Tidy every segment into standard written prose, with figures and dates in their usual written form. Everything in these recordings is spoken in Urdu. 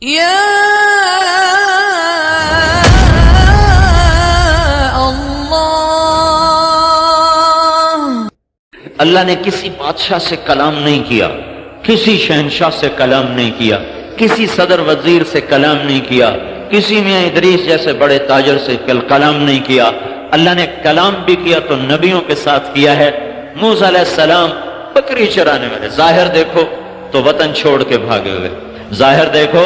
یا اللہ نے کسی بادشاہ سے کلام نہیں کیا، کسی شہنشاہ سے کلام نہیں کیا، کسی صدر وزیر سے کلام نہیں کیا، کسی میاں ادریس جیسے بڑے تاجر سے کلام نہیں کیا۔ اللہ نے کلام بھی کیا تو نبیوں کے ساتھ کیا ہے۔ موسیٰ علیہ السلام بکری چرانے والے، ظاہر دیکھو تو وطن چھوڑ کے بھاگے ہوئے، ظاہر دیکھو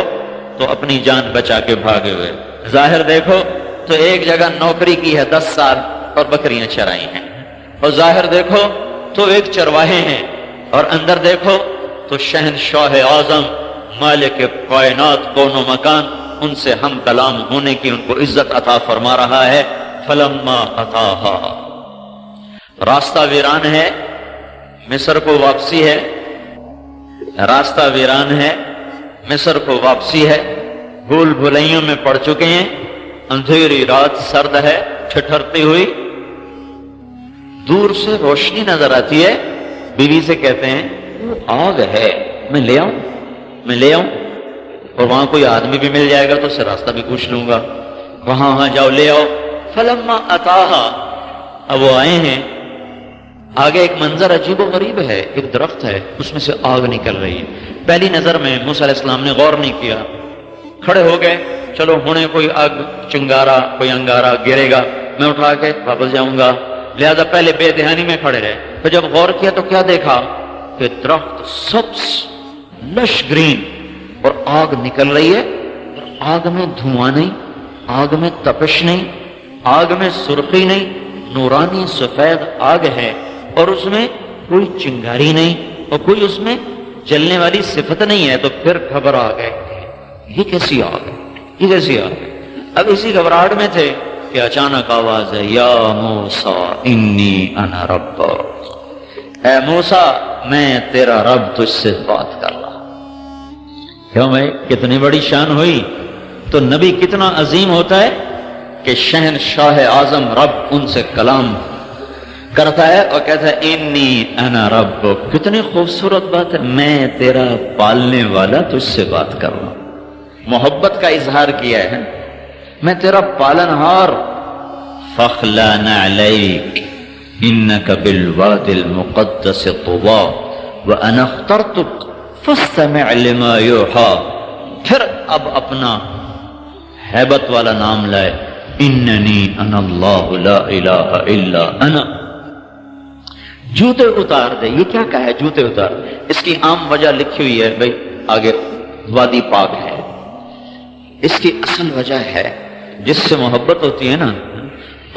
تو اپنی جان بچا کے بھاگے ہوئے، ظاہر دیکھو تو ایک جگہ نوکری کی ہے 10 سال اور بکریاں چرائی ہیں، اور ظاہر دیکھو تو ایک چرواہے ہیں، اور اندر دیکھو تو شہنشاہ اعظم مالک کائنات کون و مکان ان سے ہم کلام ہونے کی ان کو عزت عطا فرما رہا ہے۔ فلما اتاہا، راستہ ویران ہے، مصر کو واپسی ہے، راستہ ویران ہے، مصر کو واپسی ہے، بھول بھلائیوں میں پڑ چکے ہیں، اندھیری رات سرد ہے ٹھٹھرتی ہوئی، دور سے روشنی نظر آتی ہے، بیوی سے کہتے ہیں وہ آگ ہے، میں لے آؤں، میں لے آؤں، اور وہاں کوئی آدمی بھی مل جائے گا تو اس سے راستہ بھی پوچھ لوں گا، وہاں جاؤ لے آؤ۔ فلما اتاہا، اب وہ آئے ہیں، آگے ایک منظر عجیب و غریب ہے، ایک درخت ہے اس میں سے آگ نکل رہی ہے۔ پہلی نظر میں موسیٰ علیہ السلام نے غور نہیں کیا، کھڑے ہو گئے، چلو ہونے کوئی آگ چنگارا کوئی انگارا گرے گا، میں اٹھا کے واپس جاؤں گا، لہذا پہلے بے دہانی میں کھڑے رہے۔ پھر جب غور کیا تو کیا دیکھا کہ درخت سبز لش گرین اور آگ نکل رہی ہے، آگ میں دھواں نہیں، آگ میں تپش نہیں، آگ میں سرخی نہیں، نورانی سفید آگ ہے، اور اس میں کوئی چنگاری نہیں اور کوئی اس میں جلنے والی صفت نہیں ہے۔ تو پھر گھبرا گئے، یہ کیسی آگ ہے، یہ کیسی آگ ہے؟ اب اسی گھبراہٹ میں تھے کہ اچانک آواز ہے، یا موسیٰ انی انا رب، اے موسیٰ میں تیرا رب تجھ سے بات کر رہا۔ کیوں بھائی، کتنی بڑی شان ہوئی؟ تو نبی کتنا عظیم ہوتا ہے کہ شہنشاہ اعظم رب ان سے کلام کرتا ہے اور کہتا ہے انی انا رب۔ کتنی خوبصورت بات ہے، میں تیرا پالنے والا تجھ سے بات کر رہا ہوں، محبت کا اظہار کیا ہے، میں تیرا پالنہار۔ فاخلع نعلیک انک بالواد المقدس طوی وانا اخترتک فاستمع لما یوحی۔ پھر اب اپنا ہیبت والا نام لائے، اننی انا اللہ لا الہ الا انا۔ جوتے اتار دے، یہ کیا کہا ہے جوتے اتار دے؟ اس کی عام وجہ لکھی ہوئی ہے بھائی، آگے وادی پاک ہے، اس کی اصل وجہ ہے جس سے محبت ہوتی ہے نا،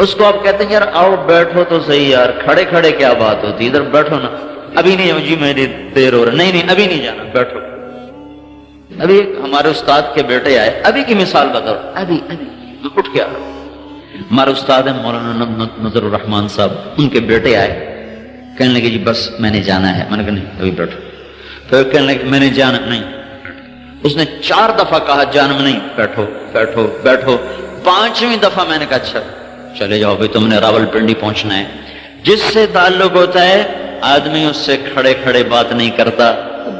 اس کو آپ کہتے ہیں یار آؤ بیٹھو تو صحیح یار، کھڑے کھڑے کیا بات ہوتی، ادھر بیٹھو نا، ابھی نہیں جی میری دیر ہو رہا، نہیں ابھی نہیں جانا، بیٹھو۔ ابھی ہمارے استاد کے بیٹے آئے، ابھی کی مثال بتاؤ، ابھی اٹھ کے آ رہا ہوں۔ ہمارے استاد ہیں مولانا نظر الرحمان صاحب، ان کے بیٹے آئے، کہنے لگے جی بس میں نے جانا ہے، میں نے کہا نہیں ابھی بیٹھو۔ پھر کہنے لگے میں نے جانا نہیں، اس نے 4 دفعہ کہا جانا نہیں، بیٹھو بیٹھو بیٹھو، 5ویں دفعہ میں نے کہا اچھا چلے جاؤ بھائی، تم نے راول پنڈی پہنچنا ہے۔ جس سے تعلق ہوتا ہے آدمی اس سے کھڑے کھڑے بات نہیں کرتا،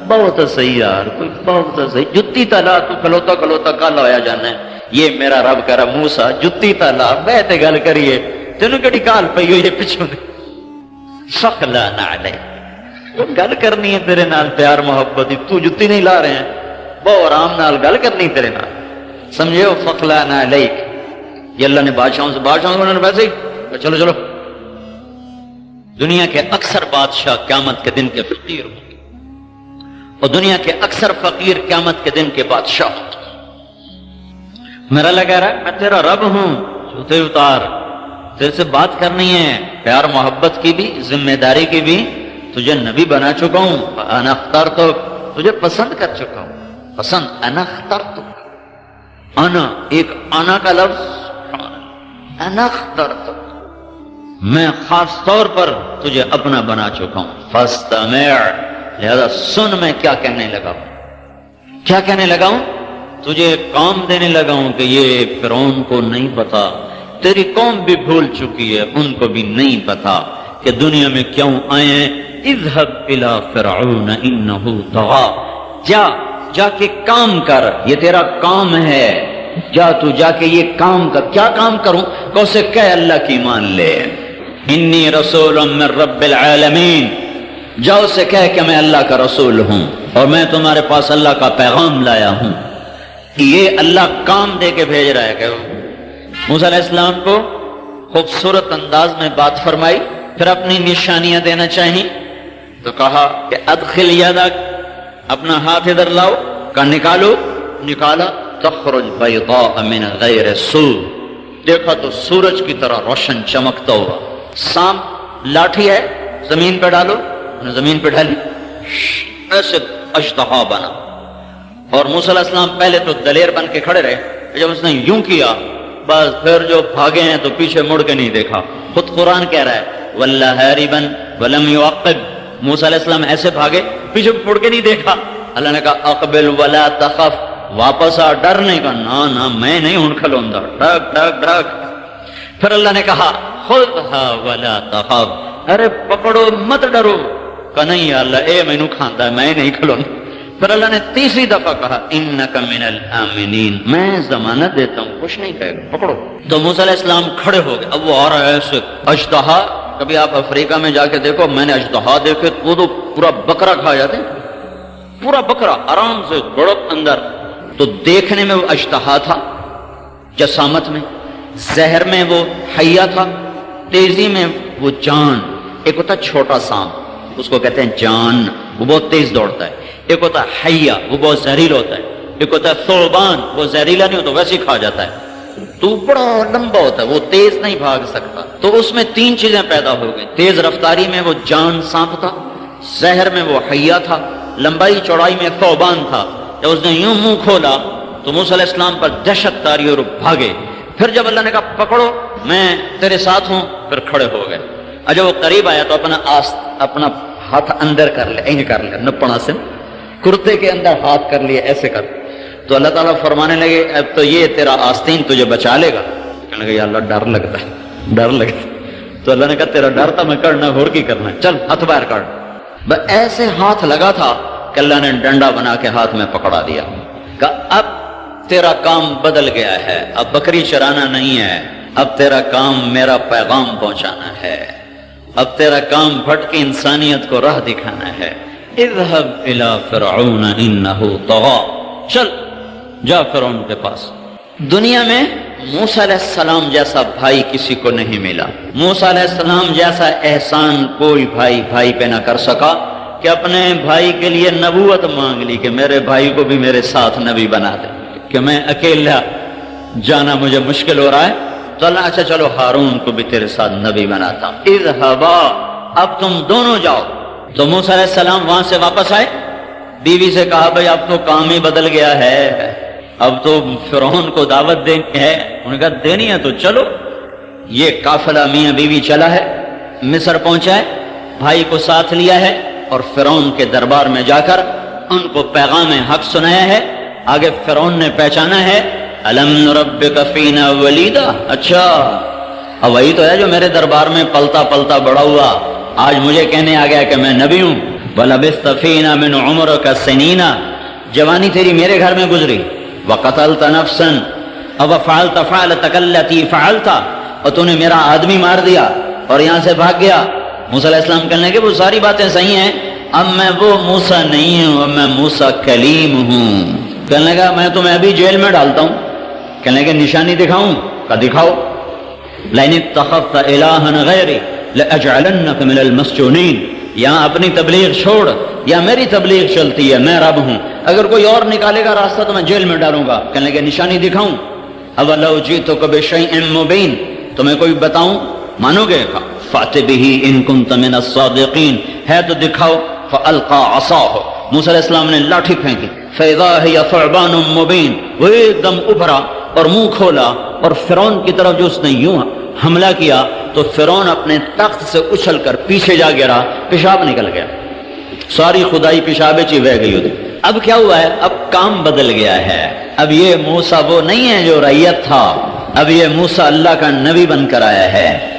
بہت صحیح یار، کوئی بہت صحیح، جتی تلا تو کھلوتا کھلوتا کل آیا جانا ہے، یہ میرا رب کرا موسیٰ جتی تلا بیٹھے گل کریے، تینوں کہڑی کال پئی ہوئی ہے پچھوں دے، فاخلع نعلیک، گل کرنی ہے تیرے نال پیار محبت دی، تو جتی نہیں لا رہے ہیں، بہت آرام نال گل کرنی تیرے نال، سمجھو فاخلع نعلیک۔ یہ اللہ نے بادشاہوں سے انہوں نے ویسے ہی چلو چلو۔ دنیا کے اکثر بادشاہ قیامت کے دن کے فقیر ہوں گے، اور دنیا کے اکثر فقیر قیامت کے دن کے بادشاہ ہوں گے۔ میرا اللہ کہہ رہا ہے میں تیرا رب ہوں، جوتے اتار، تیرے سے بات کرنی ہے، پیار محبت کی بھی، ذمہ داری کی بھی، تجھے نبی بنا چکا ہوں، انا اخترتک، تجھے پسند کر چکا ہوں، پسند، انا اخترتک، انا ایک انا کا لفظ، انا اخترتک، میں خاص طور پر تجھے اپنا بنا چکا ہوں، فاستمع، لہذا سن میں کیا کہنے لگا ہوں، کیا کہنے لگا ہوں، تجھے کام دینے لگا ہوں کہ یہ فرعون کو نہیں پتا، تیری قوم بھی بھول چکی ہے، ان کو بھی نہیں پتا کہ دنیا میں کیوں آئے ہیں۔ اذهب الى فرعون انه طغى، جا جا کے کام کر، یہ تیرا کام ہے، جا تو جا کے یہ کام کر۔ کیا کام کروں؟ کہ اسے کہہ اللہ کی مان لے، انی رسول من رب العالمین، جاؤ سے کہہ کہ میں اللہ کا رسول ہوں اور میں تمہارے پاس اللہ کا پیغام لایا ہوں۔ یہ اللہ کام دے کے بھیج رہا ہے کہ موسیٰ علیہ السلام کو خوبصورت انداز میں بات فرمائی، پھر اپنی نشانیاں دینا چاہیے تو کہا کہ ادخل یدک، اپنا ہاتھ ادھر لاؤ، کہ نکالو، نکالا، تخرج بیضاء من غیر سوء، دیکھا تو سورج کی طرح روشن چمکتا ہوا۔ سانپ لاٹھی ہے، زمین پہ ڈالو، زمین پہ ڈالی، ایسے اژدہا بنا۔ اور موسیٰ علیہ السلام پہلے تو دلیر بن کے کھڑے رہے، جب اس نے یوں کیا بس پھر جو بھاگے ہیں تو پیچھے مڑ کے نہیں دیکھا۔ خود قرآن کہہ رہا ہے وَلَّا هَارِبًا وَلَمْ يُعَقِّبْ، موسیٰ علیہ السلام ایسے بھاگے پیچھے مڑ کے نہیں دیکھا۔ اللہ نے کہا اقبل ولا تخف، واپس آ، ڈر نہیں، کا نہ میں نہیں ہوں کھلوندا، ڈھک ڈھک ڈھک۔ پھر اللہ نے کہا خذها ولا تخف، ارے پکڑو مت ڈرو، کہ نہیں یا اللہ اے مینوں کھاندا ہے، میں نہیں کھلوندا۔ پھر اللہ نے تیسری دفعہ کہا انک من الآمنین، میں ضمانت دیتا ہوں کچھ نہیں کہے گا، پکڑو۔ تو موسیٰ علیہ السلام کھڑے ہو گئے، اب وہ آ رہا ہے ایسے اژدہا۔ کبھی آپ افریقہ میں جا کے دیکھو، میں نے اژدہا دیکھے وہ تو پورا بکرا کھا جاتے ہیں، پورا بکرا آرام سے گڑک اندر۔ تو دیکھنے میں وہ اژدہا تھا، جسامت میں، زہر میں وہ حیہ تھا، تیزی میں وہ جان۔ ایک ہوتا چھوٹا سانپ، اس کو کہتے ہیں جان، وہ بہت تیز دوڑتا ہے۔ ایک ہوتا ہے حیہ، وہ بہت زہریلا ہوتا ہے۔ ایک ہوتا ہے ثعبان، وہ زہریلا نہیں ہوتا، ویسے ہی کھا جاتا ہے۔ تو بڑا لمبا ہوتا ہے، وہ تیز نہیں بھاگ سکتا۔ تو اس میں تین چیزیں پیدا ہو گئی، تیز رفتاری میں وہ جان سانپ تھا، زہر میں وہ حیہ تھا، لمبائی چوڑائی میں ثعبان تھا۔ جب اس نے یوں منہ کھولا تو موسیٰ علیہ السلام پر دہشت تاری اور بھاگے۔ پھر جب اللہ نے کہا پکڑو میں تیرے ساتھ ہوں، پھر کھڑے ہو گئے۔ اور جب وہ قریب آیا تو اپنا ہاتھ اندر کر لے، این کر لے، نپنا سے کرتے کے اندر ہاتھ کر لیا، ایسے کر۔ تو اللہ تعالیٰ فرمانے لگے اب تو یہ تیرا آستین تجھے بچا لے گا۔ کہنے لگے یا اللہ ڈر لگتا ہے، ڈر لگتا ہے۔ تو اللہ نے کہا تیرا ڈر تھا، میں کرنا اور کی کرنا ہے، چل ہاتھ باہر کر۔ بس ایسے ہاتھ لگا تھا کہ اللہ نے ڈنڈا بنا کے ہاتھ میں پکڑا دیا، کہ اب تیرا کام بدل گیا ہے، اب بکری چرانا نہیں ہے، اب تیرا کام میرا پیغام پہنچانا ہے، اب تیرا کام بھٹکی انسانیت کو راہ دکھانا ہے۔ اذهب الى فرعون انه طغى، چل جا فرعون کے پاس۔ دنیا میں موسیٰ علیہ السلام جیسا بھائی کسی کو نہیں ملا، موسیٰ علیہ السلام جیسا احسان کوئی بھائی پہ نہ کر سکا کہ اپنے بھائی کے لیے نبوت مانگ لی کہ میرے بھائی کو بھی میرے ساتھ نبی بنا دے، کہ میں اکیلا جانا مجھے مشکل ہو رہا ہے، تو اللہ اچھا چلو ہارون کو بھی تیرے ساتھ نبی بناتا ہوں۔ اذهبا، اب تم دونوں جاؤ۔ تو موسیٰ علیہ السلام وہاں سے واپس آئے، بیوی سے کہا بھئی اب تو کام ہی بدل گیا ہے، اب تو فرعون کو دعوت دینی ہے۔ انہوں نے کہا دینی ہے تو چلو۔ یہ قافلہ میاں بیوی چلا ہے، مصر پہنچا ہے، بھائی کو ساتھ لیا ہے اور فرعون کے دربار میں جا کر ان کو پیغام حق سنایا ہے۔ آگے فرعون نے پہچانا ہے الم نربک فینا ولیدا، اچھا اب وہی تو ہے جو میرے دربار میں پلتا پلتا بڑا ہوا، آج مجھے کہنے آ گیا کہ میں نبی ہوں۔ وَلَبِثْتَ فِينَا مِنْ عُمُرِكَ سِنِينَ، جوانی تیری میرے گھر میں گزری۔ وَقَتَلْتَ نَفْسًا وَفَعَلْتَ فَعْلَتَكَ الَّتِي فَعَلْتَ، اور تو نے میرا آدمی مار دیا اور یہاں سے بھاگ گیا۔ موسیٰ علیہ السلام کہنے لگے وہ ساری باتیں صحیح ہیں، اب میں وہ موسیٰ نہیں ہوں، اب میں موسیٰ کلیم ہوں۔ کہنے لگا میں تمہیں ابھی جیل میں ڈالتا ہوں۔ کہنے لگے نشانی دکھاؤں؟ کہ دکھاؤ۔ لَئِنِ اتَّخَذْتَ إِلَٰهًا غَيْرِي لَأَجْعَلَنَّكَ مِنَ الْمَسْجُونِينَ، یہاں اپنی تبلیغ چھوڑ، یا میری تبلیغ چلتی ہے، میں رب ہوں، اگر کوئی اور نکالے گا راستہ تو میں جیل میں ڈالوں گا۔ کہنے لگے نشانی دکھاؤں؟ اَوَلَوْ جِئْتُكَ بِشَيْءٍ مُبِينٍ، تمہیں کوئی بتاؤں مانو گے؟ فَأْتِ بِهِ إِن كُنتَ مِنَ الصَّادِقِينَ، ہے تو دکھاؤ۔ فَأَلْقَىٰ عَصَاهُ، موسیٰ علیہ السلام نے لاٹھی پھینکی، فَإِذَا هِيَ ثُعْبَانٌ مُبِينٌ، وہ ایک دم ابھرا اور منہ کھولا اور فرعون کی طرف جو اس نے یوں حملہ کیا تو فرعون اپنے تخت سے اچھل کر پیچھے جا گرا، پیشاب نکل گیا، ساری خدائی پیشاب چی بہ گئی ہوتی۔ اب کیا ہوا ہے؟ اب کام بدل گیا ہے، اب یہ موسیٰ وہ نہیں ہے جو رعیت تھا، اب یہ موسیٰ اللہ کا نبی بن کر آیا ہے۔